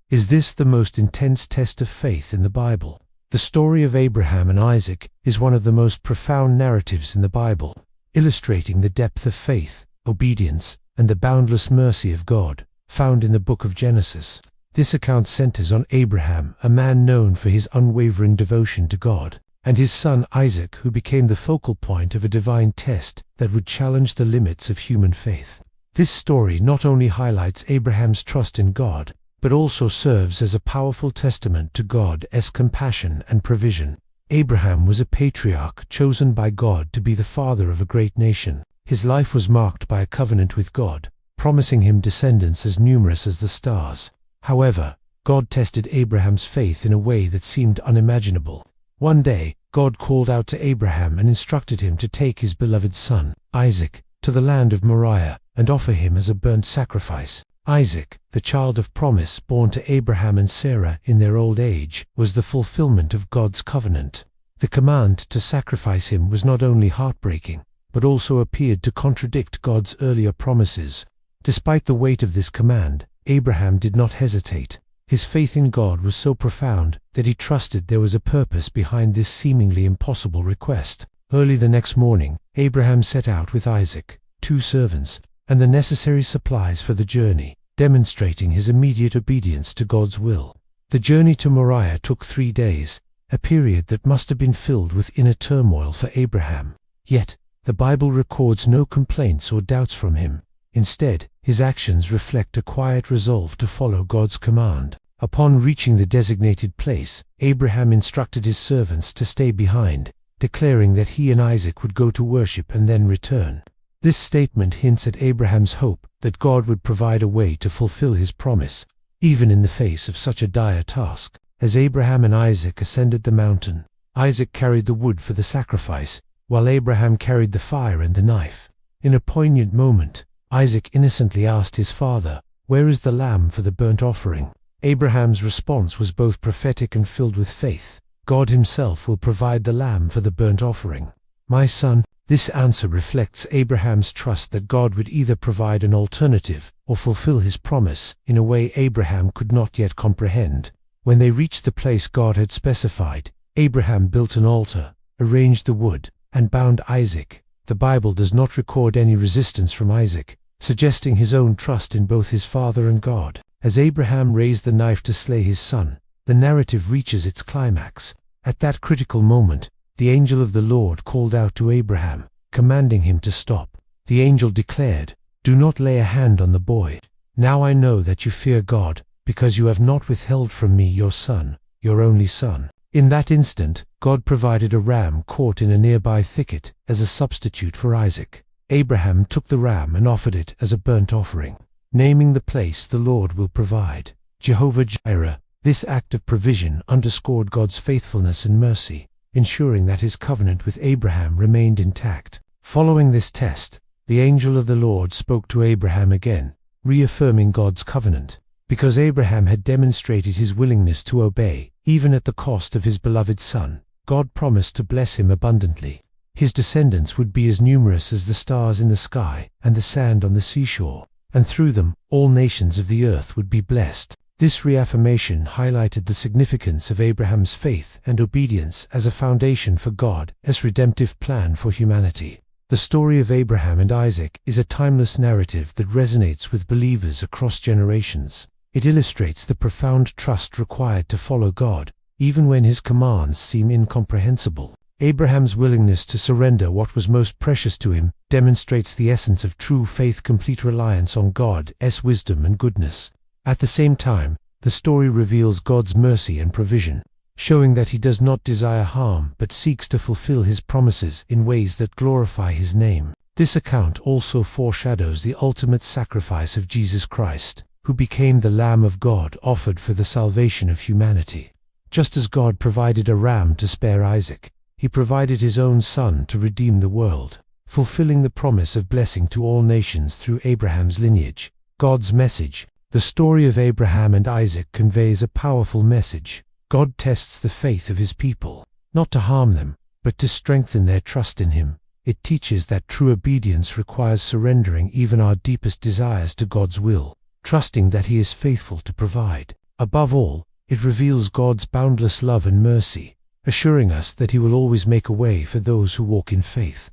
Is this the most intense test of faith in the Bible? The story of Abraham and Isaac is one of the most profound narratives in the Bible, illustrating the depth of faith, obedience, and the boundless mercy of God, found in the book of Genesis. This account centers on Abraham, a man known for his unwavering devotion to God, and his son Isaac, who became the focal point of a divine test that would challenge the limits of human faith. This story not only highlights Abraham's trust in God, but also serves as a powerful testament to God's compassion and provision. Abraham was a patriarch chosen by God to be the father of a great nation. His life was marked by a covenant with God, promising him descendants as numerous as the stars. However, God tested Abraham's faith in a way that seemed unimaginable. One day, God called out to Abraham and instructed him to take his beloved son, Isaac, to the land of Moriah and offer him as a burnt sacrifice. Isaac, the child of promise born to Abraham and Sarah in their old age, was the fulfillment of God's covenant. The command to sacrifice him was not only heartbreaking, but also appeared to contradict God's earlier promises. Despite the weight of this command, Abraham did not hesitate. His faith in God was so profound that he trusted there was a purpose behind this seemingly impossible request. Early the next morning, Abraham set out with Isaac, 2 servants, and the necessary supplies for the journey, demonstrating his immediate obedience to God's will. The journey to Moriah took 3 days, a period that must have been filled with inner turmoil for Abraham. Yet, the Bible records no complaints or doubts from him. Instead, his actions reflect a quiet resolve to follow God's command. Upon reaching the designated place, Abraham instructed his servants to stay behind, declaring that he and Isaac would go to worship and then return. This statement hints at Abraham's hope that God would provide a way to fulfill his promise, even in the face of such a dire task. As Abraham and Isaac ascended the mountain, Isaac carried the wood for the sacrifice, while Abraham carried the fire and the knife. In a poignant moment, Isaac innocently asked his father, "Where is the lamb for the burnt offering?" Abraham's response was both prophetic and filled with faith. God himself will provide the lamb for the burnt offering. "My son," this answer reflects Abraham's trust that God would either provide an alternative or fulfill his promise in a way Abraham could not yet comprehend. When they reached the place God had specified, Abraham built an altar, arranged the wood, and bound Isaac. The Bible does not record any resistance from Isaac, suggesting his own trust in both his father and God. As Abraham raised the knife to slay his son, the narrative reaches its climax. At that critical moment, the angel of the Lord called out to Abraham, commanding him to stop. The angel declared, "Do not lay a hand on the boy. Now I know that you fear God, because you have not withheld from me your son, your only son." In that instant, God provided a ram caught in a nearby thicket as a substitute for Isaac. Abraham took the ram and offered it as a burnt offering, naming the place the Lord will provide, Jehovah Jireh. This act of provision underscored God's faithfulness and mercy, ensuring that his covenant with Abraham remained intact. Following this test, the angel of the Lord spoke to Abraham again, reaffirming God's covenant. Because Abraham had demonstrated his willingness to obey, even at the cost of his beloved son, God promised to bless him abundantly. His descendants would be as numerous as the stars in the sky and the sand on the seashore, and through them, all nations of the earth would be blessed. This reaffirmation highlighted the significance of Abraham's faith and obedience as a foundation for God's redemptive plan for humanity. The story of Abraham and Isaac is a timeless narrative that resonates with believers across generations. It illustrates the profound trust required to follow God, even when his commands seem incomprehensible. Abraham's willingness to surrender what was most precious to him demonstrates the essence of true faith, complete reliance on God's wisdom and goodness. At the same time, the story reveals God's mercy and provision, showing that he does not desire harm but seeks to fulfill his promises in ways that glorify his name. This account also foreshadows the ultimate sacrifice of Jesus Christ, who became the Lamb of God offered for the salvation of humanity. Just as God provided a ram to spare Isaac, he provided his own son to redeem the world, fulfilling the promise of blessing to all nations through Abraham's lineage. God's message. The story of Abraham and Isaac conveys a powerful message. God tests the faith of his people, not to harm them, but to strengthen their trust in him. It teaches that true obedience requires surrendering even our deepest desires to God's will, trusting that he is faithful to provide. Above all, it reveals God's boundless love and mercy, assuring us that He will always make a way for those who walk in faith.